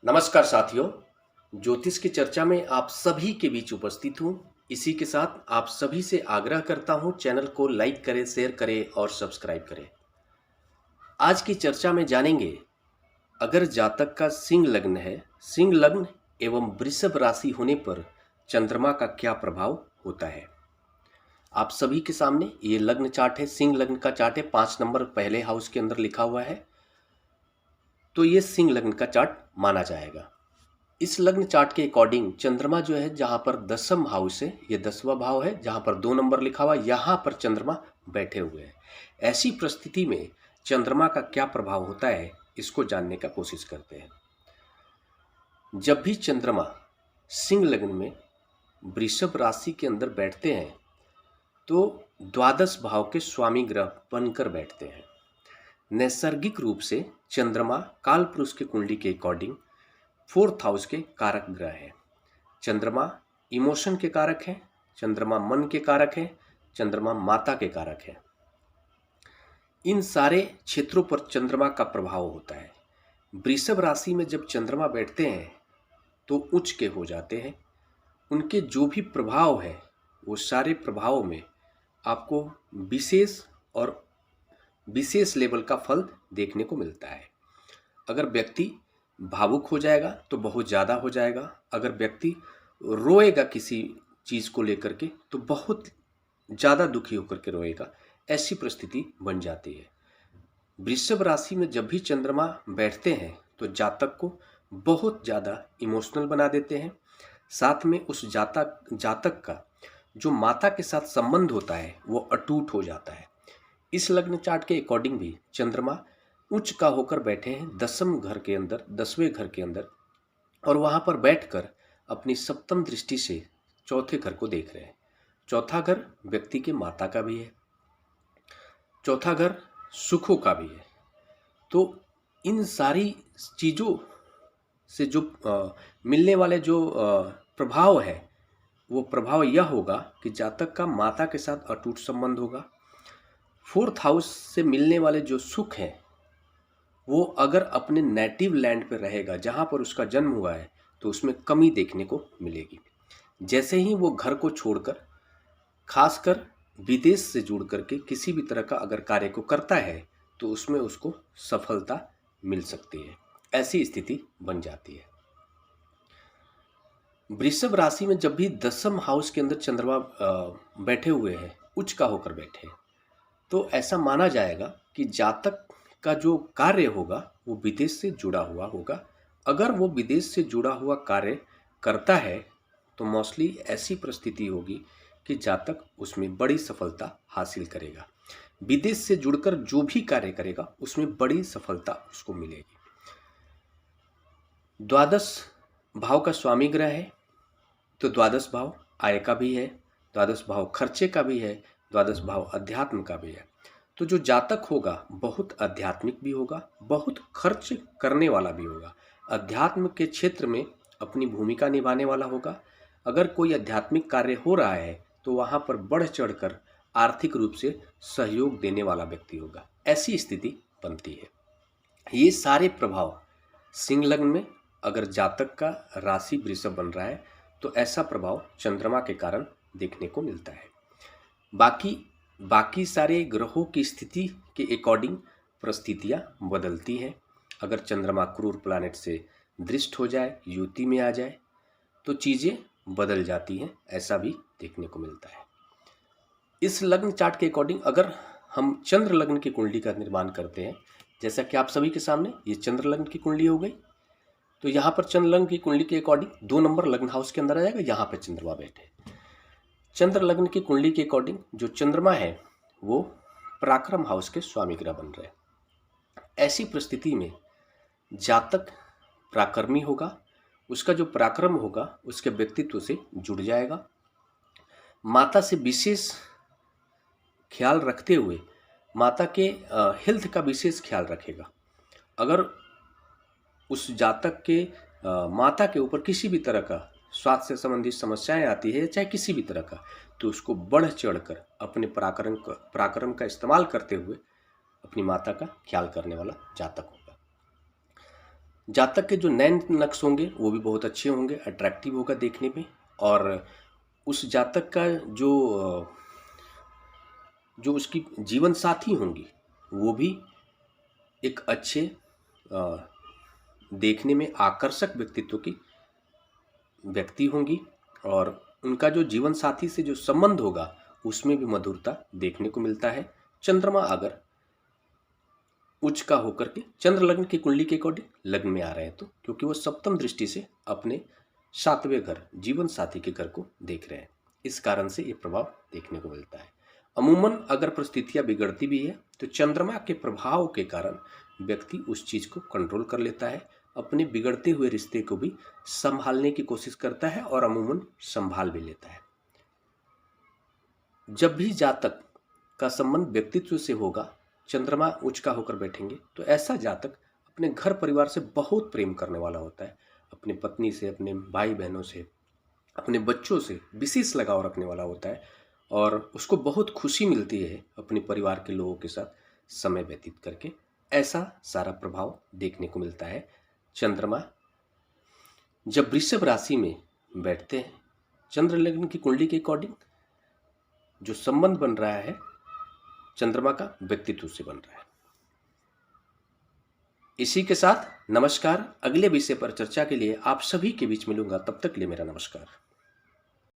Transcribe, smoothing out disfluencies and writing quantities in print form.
नमस्कार साथियों। ज्योतिष की चर्चा में आप सभी के बीच उपस्थित हूँ। इसी के साथ आप सभी से आग्रह करता हूँ, चैनल को लाइक करें, शेयर करें और सब्सक्राइब करें। आज की चर्चा में जानेंगे, अगर जातक का सिंह लग्न है, सिंह लग्न एवं वृषभ राशि होने पर चंद्रमा का क्या प्रभाव होता है। आप सभी के सामने ये लग्न चार्ट है, सिंह लग्न का चार्ट है। 5 नंबर पहले हाउस के अंदर लिखा हुआ है, तो ये सिंह लग्न का चार्ट माना जाएगा। इस लग्न चार्ट के अकॉर्डिंग चंद्रमा जो है, जहां पर 10वां हाउस है, ये 10वां भाव है, जहां पर 2 नंबर लिखा हुआ, यहां पर चंद्रमा बैठे हुए हैं। ऐसी परिस्थिति में चंद्रमा का क्या प्रभाव होता है, इसको जानने का कोशिश करते हैं। जब भी चंद्रमा सिंह लग्न में वृषभ राशि के अंदर बैठते हैं तो द्वादश भाव के स्वामी ग्रह बनकर बैठते हैं। नैसर्गिक रूप से चंद्रमा काल पुरुष के कुंडली के अकॉर्डिंग 4th हाउस के कारक ग्रह है। चंद्रमा इमोशन के कारक है, चंद्रमा मन के कारक है, चंद्रमा माता के कारक है। इन सारे क्षेत्रों पर चंद्रमा का प्रभाव होता है। वृषभ राशि में जब चंद्रमा बैठते हैं तो उच्च के हो जाते हैं। उनके जो भी प्रभाव है वो सारे प्रभावों में आपको विशेष लेवल का फल देखने को मिलता है। अगर व्यक्ति भावुक हो जाएगा तो बहुत ज़्यादा हो जाएगा। अगर व्यक्ति रोएगा किसी चीज़ को लेकर के तो बहुत ज़्यादा दुखी होकर के रोएगा। ऐसी परिस्थिति बन जाती है। वृषभ राशि में जब भी चंद्रमा बैठते हैं तो जातक को बहुत ज़्यादा इमोशनल बना देते हैं। साथ में उस जातक का जो माता के साथ संबंध होता है वो अटूट हो जाता है। इस लग्न चार्ट के अकॉर्डिंग भी चंद्रमा उच्च का होकर बैठे हैं 10वें घर के अंदर, 10वें घर के अंदर, और वहां पर बैठकर अपनी सप्तम दृष्टि से चौथे घर को देख रहे हैं। चौथा घर व्यक्ति के माता का भी है, चौथा घर सुखों का भी है। तो इन सारी चीज़ों से जो मिलने वाले जो प्रभाव है, वो प्रभाव यह होगा कि जातक का माता के साथ अटूट संबंध होगा। 4th हाउस से मिलने वाले जो सुख हैं वो अगर अपने नेटिव लैंड पर रहेगा, जहाँ पर उसका जन्म हुआ है, तो उसमें कमी देखने को मिलेगी। जैसे ही वो घर को छोड़कर, खासकर विदेश से जुड़ करके किसी भी तरह का अगर कार्य को करता है तो उसमें उसको सफलता मिल सकती है। ऐसी स्थिति बन जाती है। वृषभ राशि में जब भी 10वें हाउस के अंदर चंद्रमा बैठे हुए हैं, उच्च का होकर बैठे, तो ऐसा माना जाएगा कि जातक का जो कार्य होगा वो विदेश से जुड़ा हुआ होगा। अगर वो विदेश से जुड़ा हुआ कार्य करता है तो मोस्टली ऐसी परिस्थिति होगी कि जातक उसमें बड़ी सफलता हासिल करेगा। विदेश से जुड़कर जो भी कार्य करेगा उसमें बड़ी सफलता उसको मिलेगी। द्वादश भाव का स्वामी ग्रह है, तो द्वादश भाव आय का भी है, द्वादश भाव खर्चे का भी है, द्वादश भाव अध्यात्म का भी है। तो जो जातक होगा बहुत आध्यात्मिक भी होगा, बहुत खर्च करने वाला भी होगा, अध्यात्म के क्षेत्र में अपनी भूमिका निभाने वाला होगा। अगर कोई आध्यात्मिक कार्य हो रहा है तो वहाँ पर बढ़ चढ़कर आर्थिक रूप से सहयोग देने वाला व्यक्ति होगा। ऐसी स्थिति बनती है। ये सारे प्रभाव सिंह लग्न में अगर जातक का राशि वृषभ बन रहा है तो ऐसा प्रभाव चंद्रमा के कारण देखने को मिलता है। बाकी सारे ग्रहों की स्थिति के अकॉर्डिंग परिस्थितियाँ बदलती हैं। अगर चंद्रमा क्रूर प्लैनेट से दृष्ट हो जाए, युति में आ जाए, तो चीज़ें बदल जाती हैं। ऐसा भी देखने को मिलता है। इस लग्न चार्ट के अकॉर्डिंग अगर हम चंद्र लग्न की कुंडली का निर्माण करते हैं, जैसा कि आप सभी के सामने ये चंद्र लग्न की कुंडली हो गई, तो यहाँ पर चंद्र लग्न की कुंडली के अकॉर्डिंग 2 नंबर लग्न हाउस के अंदर आ जाएगा। यहाँ पर चंद्रमा बैठे, चंद्र लग्न की कुंडली के अकॉर्डिंग जो चंद्रमा है वो पराक्रम हाउस के स्वामी ग्रह बन रहे हैं। ऐसी परिस्थिति में जातक पराक्रमी होगा, उसका जो पराक्रम होगा उसके व्यक्तित्व से जुड़ जाएगा। माता से विशेष ख्याल रखते हुए माता के हेल्थ का विशेष ख्याल रखेगा। अगर उस जातक के माता के ऊपर किसी भी तरह का स्वास्थ्य से संबंधित समस्याएं आती है, चाहे किसी भी तरह का, तो उसको बढ़ चढ़कर अपने पराक्रम का इस्तेमाल करते हुए अपनी माता का ख्याल करने वाला जातक होगा। जातक के जो नैन नक्श होंगे वो भी बहुत अच्छे होंगे, अट्रैक्टिव होगा देखने में। और उस जातक का जो उसकी जीवन साथी होंगी वो भी एक अच्छे देखने में आकर्षक व्यक्तित्व की व्यक्ति होंगी। और उनका जो जीवन साथी से जो संबंध होगा उसमें भी मधुरता देखने को मिलता है। चंद्रमा अगर उच्च का होकर के चंद्र लग्न की कुंडली के अकॉर्डिंग लग्न में आ रहे हैं तो क्योंकि वो सप्तम दृष्टि से अपने 7वें घर जीवन साथी के घर को देख रहे हैं, इस कारण से ये प्रभाव देखने को मिलता है। अमूमन अगर परिस्थितियां बिगड़ती भी है तो चंद्रमा के प्रभाव के कारण व्यक्ति उस चीज को कंट्रोल कर लेता है, अपने बिगड़ते हुए रिश्ते को भी संभालने की कोशिश करता है और अमूमन संभाल भी लेता है। जब भी जातक का संबंध व्यक्तित्व से होगा, चंद्रमा उच्च का होकर बैठेंगे तो ऐसा जातक अपने घर परिवार से बहुत प्रेम करने वाला होता है, अपनी पत्नी से, अपने भाई बहनों से, अपने बच्चों से विशेष लगाव रखने वाला होता है और उसको बहुत खुशी मिलती है अपने परिवार के लोगों के साथ समय व्यतीत करके। ऐसा सारा प्रभाव देखने को मिलता है। चंद्रमा जब वृषभ राशि में बैठते हैं, चंद्र लग्न की कुंडली के अकॉर्डिंग जो संबंध बन रहा है चंद्रमा का व्यक्तित्व से बन रहा है। इसी के साथ नमस्कार। अगले विषय पर चर्चा के लिए आप सभी के बीच मिलूंगा, तब तक के लिए मेरा नमस्कार।